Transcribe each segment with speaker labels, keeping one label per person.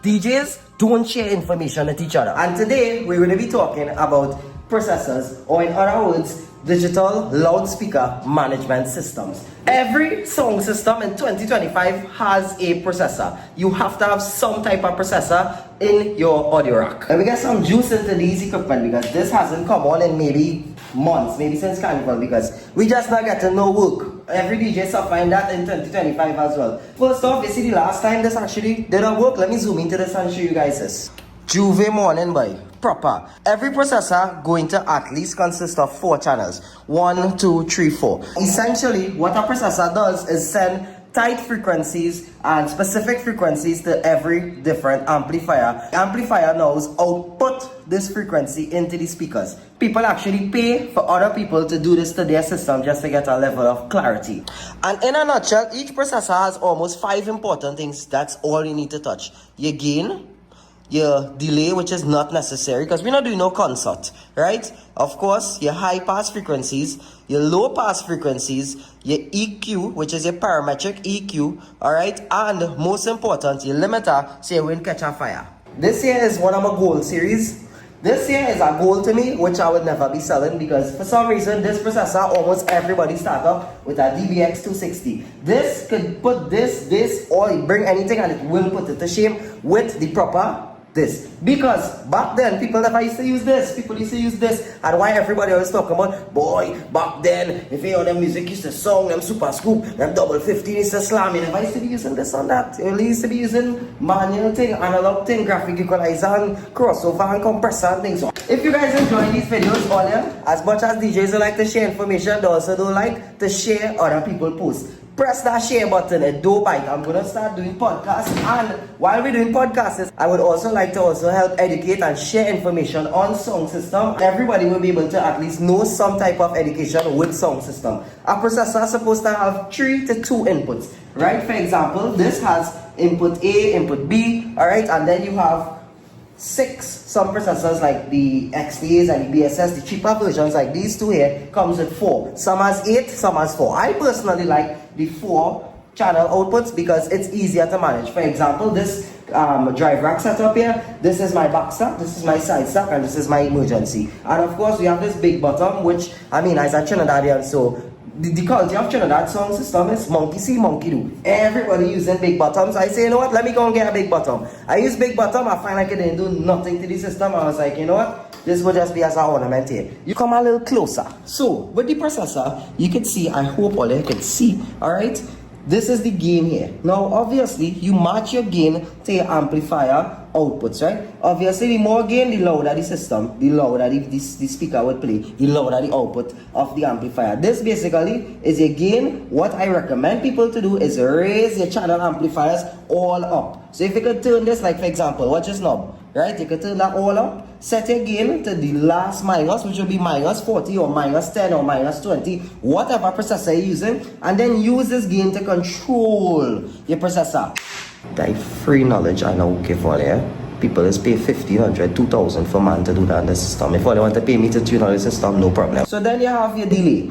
Speaker 1: DJs don't share information with each other. And today we're going to be talking about processors, or in other words, digital loudspeaker management systems. Every sound system in 2025 has a processor. You have to have some type of processor in your audio rack. And we get some juice into these equipment because this hasn't come on in maybe months, maybe since Carnival, because we just not getting no work. Every DJ suffering that in 2025 as well. First off, you see the last time this actually didn't work. Let me zoom into this and show you guys this. Juve morning boy, proper. Every processor going to at least consist of 4 channels. 1, 2, 3, 4. Essentially, what a processor does is send tight frequencies and specific frequencies to every different amplifier. The amplifier knows output this frequency into the speakers. People actually pay for other people to do this to their system just to get a level of clarity. And in a nutshell, each processor has almost 5 important things. That's all you need to touch. Your gain, your delay, which is not necessary because we're not doing no concert, right? Of course, your high pass frequencies, your low pass frequencies, your EQ, which is your parametric EQ, all right? And most important, your limiter, so you won't catch a fire. This here is one of my goal series. This here is a goal to me, which I would never be selling because for some reason, this processor, almost everybody start up with a DBX 260. This could put this, or bring anything and it will put it to shame with the proper this. Because back then, people never used to use this. People used to use this. And why everybody always talking about, boy, back then, if you hear them music used to song, them super scoop, them double 15 used to slam, you never used to be using this on that. You only used to be using manual thing, analog thing, graphic equalizer, and crossover, and compressor, and things. So if you guys enjoy these videos, all them, as much as DJs don't like to share information, they also don't like to share other people's posts. Press that share button and don't bite. I'm going to start doing podcasts, and while we're doing podcasts, I would also like to also help educate and share information on sound system. Everybody will be able to at least know some type of education with sound system. A processor is supposed to have 3 to 2 inputs, right? For example, this has input A, input B, all right, and then you have 6, some processors like the XPAs and the BSS, the cheaper versions like these two here, comes with 4. Some has 8, some has 4. I personally like the 4 channel outputs because it's easier to manage. For example, this drive rack setup here, this is my back stack, this is my side stack, and this is my emergency. And of course, we have this big bottom, which, I mean, as a Trinidadian, so the quality of Trinidad sound system is monkey see, monkey do. Everybody using big bottoms. I say, you know what, let me go and get a big bottom. I use big bottom, I find like it didn't do nothing to the system. I was like, you know what, this will just be as an ornament here. You come a little closer. So, with the processor, you can see, I hope all you can see, alright? This is the gain here. Now, obviously, you match your gain to your amplifier outputs, right? Obviously, the more gain, the louder the system, the louder the speaker would play, the louder the output of the amplifier. This basically is a gain. What I recommend people to do is raise your channel amplifiers all up. So if you could turn this, like for example, watch this knob, right? You could turn that all up, set your gain to the last minus, which will be minus 40 or minus 10 or minus 20, whatever processor you're using, and then use this gain to control your processor. That free knowledge I know give all here. People is pay 1,500, 2,000 for man to do that in the system. If all they want to pay me to tune on the system, no problem. So then you have your delay.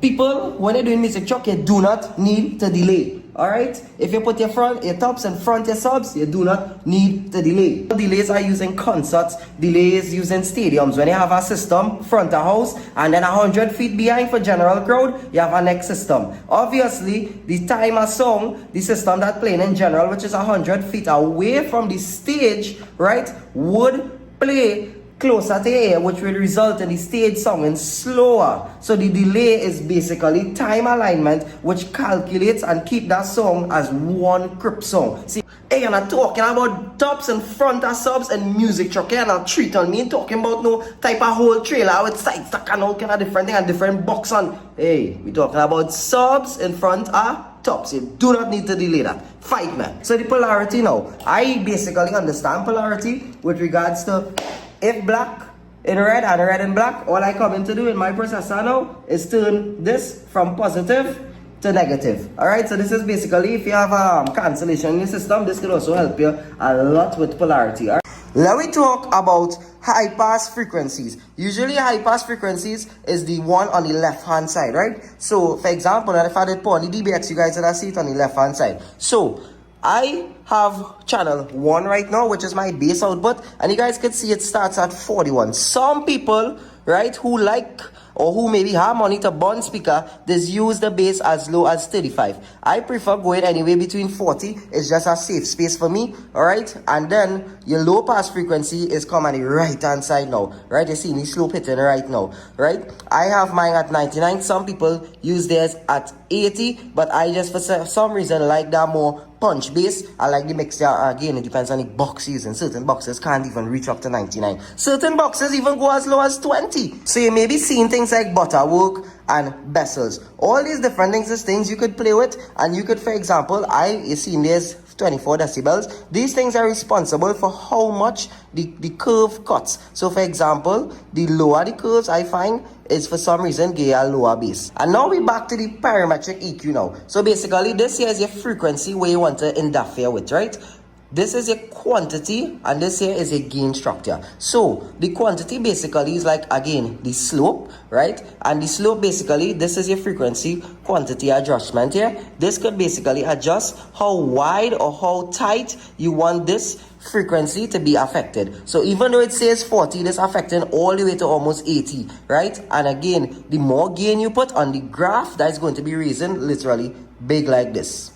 Speaker 1: People, when you're doing music truck, you do not need to delay. Alright? If you put your tops and front your subs, you do not need to delay. Delays are using concerts, delays using stadiums. When you have a system, front of house, and then 100 feet behind for general crowd, you have a next system. Obviously, the time a song, the system that playing in general, which is 100 feet away from the stage, right, would play closer to air, which will result in the stage sounding slower. So the delay is basically time alignment, which calculates and keep that song as one crip song. See, hey, you're not talking about tops and front of subs and music truck, you're not treat on me talking about no type of whole trailer with side stack and all kind of different thing and different box on. Hey, we're talking about subs in front of tops. You do not need to delay that. Fight, man. So the polarity now, I basically understand polarity with regards to if black in red and red in black, all I come in to do in my processor now is turn this from positive to negative. Alright, so this is basically if you have cancellation in your system, this can also help you a lot with polarity. All right? Let me talk about high pass frequencies. Usually high pass frequencies is the one on the left hand side, right? So for example, if I did put on the DBX, you guys will see it on the left hand side. So I have channel 1 right now, which is my bass output, and you guys can see it starts at 41. Some people, right, who like or who maybe have money to bond speaker, just use the bass as low as 35. I prefer going anywhere between 40. It's just a safe space for me, alright? And then your low pass frequency is come on the right hand side now, right? You see me slow hitting right now, right? I have mine at 99. Some people use theirs at 80, but I just for some reason like that more punch bass. I like the mixture. Again, it depends on the box you're using. Certain boxes can't even reach up to 99. Certain boxes even go as low as 20. So you may be seeing things like butterwork and bezels. All these different things is things you could play with, and you could, for example, you see there's 24 decibels. These things are responsible for how much the curve cuts. So for example, the lower the curves I find is for some reason give a lower bass. And now we back to the parametric EQ now. So basically this here is your frequency where you want to interfere with, right? This is a quantity and this here is a gain structure. So the quantity basically is like, again, the slope, right? And the slope basically, this is your frequency quantity adjustment here. This could basically adjust how wide or how tight you want this frequency to be affected. So even though it says 40, this affecting all the way to almost 80, right? And again, the more gain you put on the graph, that is going to be raising literally big like this.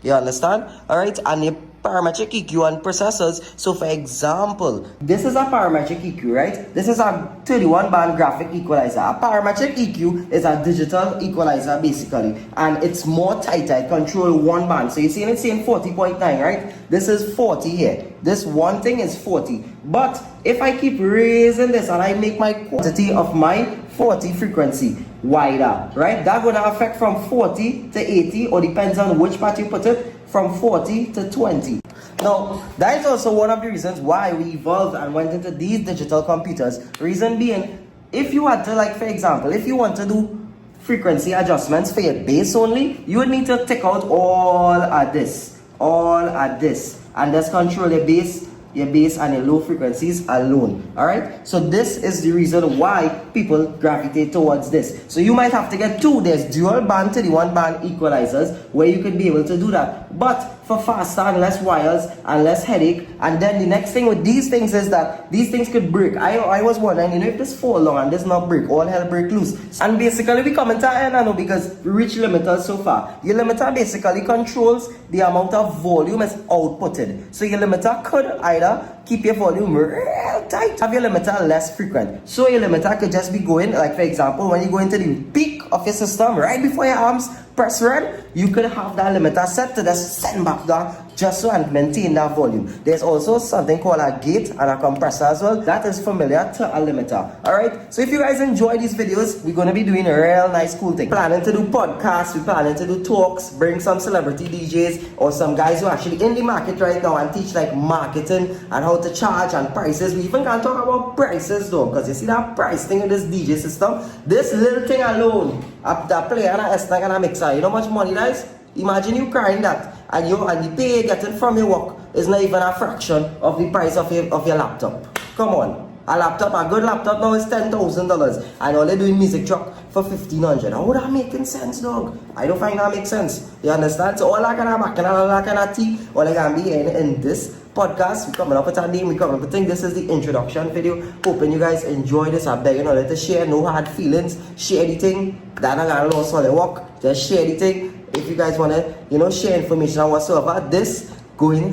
Speaker 1: You understand? All right, and the parametric EQ and processors. So for example, this is a parametric EQ, right? This is a 31 band graphic equalizer. A parametric EQ is a digital equalizer basically, and it's more tighter. It control one band. So you see it's saying 40.9, right? This is 40 here. This one thing is 40. But if I keep raising this and I make my quantity of my 40 frequency wider, right? That's going to affect from 40 to 80, or depends on which part you put it, from 40 to 20. Now, that is also one of the reasons why we evolved and went into these digital computers. Reason being, if you had to, like for example, if you want to do frequency adjustments for your bass only, you would need to take out all at this, and just control your bass and your low frequencies alone. Alright, so this is the reason why people gravitate towards this. So you might have to get two. There's dual band 31 band equalizers where you could be able to do that, but for faster and less wires and less headache. And then the next thing with these things is that these things could break. I was wondering, if this fall long and this not break, all hell break loose. And basically we come into end now because we reach limiters so far. Your limiter basically controls the amount of volume is outputted. So your limiter could either keep your volume real tight, have your limiter less frequent. So your limiter could just be going, like for example, when you go into the peak of your system, right before your arms press red, you could have that limiter set to just send back down just so and maintain that volume. There's also something called a gate and a compressor as well. That is familiar to a limiter. Alright, so if you guys enjoy these videos, we're going to be doing a real nice cool thing. Planning to do podcasts, we're planning to do talks, bring some celebrity DJs or some guys who are actually in the market right now and teach like marketing and how to charge and prices. We even can talk about prices though, because you see that price thing in this DJ system, this little thing alone, that player and a S-Tag and a mixer, you know how much money that is? Imagine you crying that, and the pay you're getting from your work is not even a fraction of the price of your laptop. Come on, a good laptop now is $10,000, and all they're doing music truck for $1,500. How would that making sense, dog? I don't find that make sense. You understand? So all I can have back and all I can have tea, all I can be in this podcast. We're coming up with a name, we're coming up with a thing. This is the introduction video. Hoping you guys enjoy this. I'm begging all to share, no hard feelings. Share anything. That I got a lot solid work. Just share anything. If you guys want to, share information on whatsoever, this going to